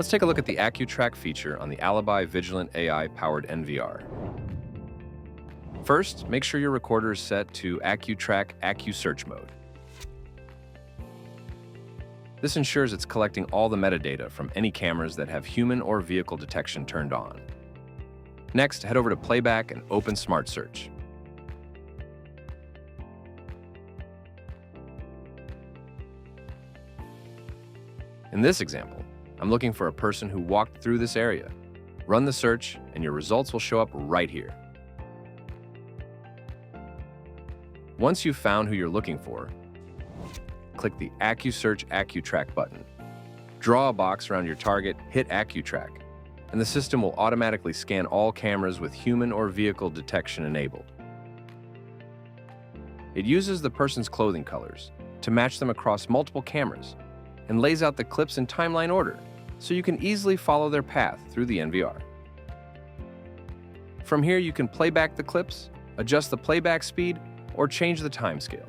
Let's take a look at the AcuTrack feature on the Alibi Vigilant AI-Powered NVR. First, make sure your recorder is set to AcuTrack AcuSearch mode. This ensures it's collecting all the metadata from any cameras that have human or vehicle detection turned on. Next, head over to Playback and open Smart Search. In this example, I'm looking for a person who walked through this area. Run the search, and your results will show up right here. Once you've found who you're looking for, click the AcuSearch AcuTrack button. Draw a box around your target, hit AcuTrack, and the system will automatically scan all cameras with human or vehicle detection enabled. It uses the person's clothing colors to match them across multiple cameras and lays out the clips in timeline order so you can easily follow their path through the NVR. From here, you can play back the clips, adjust the playback speed, or change the timescale.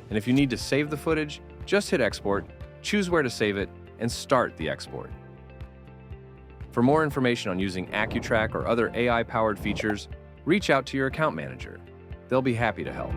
And if you need to save the footage, just hit Export, choose where to save it, and start the export. For more information on using AcuTrack or other AI-powered features, reach out to your account manager. They'll be happy to help.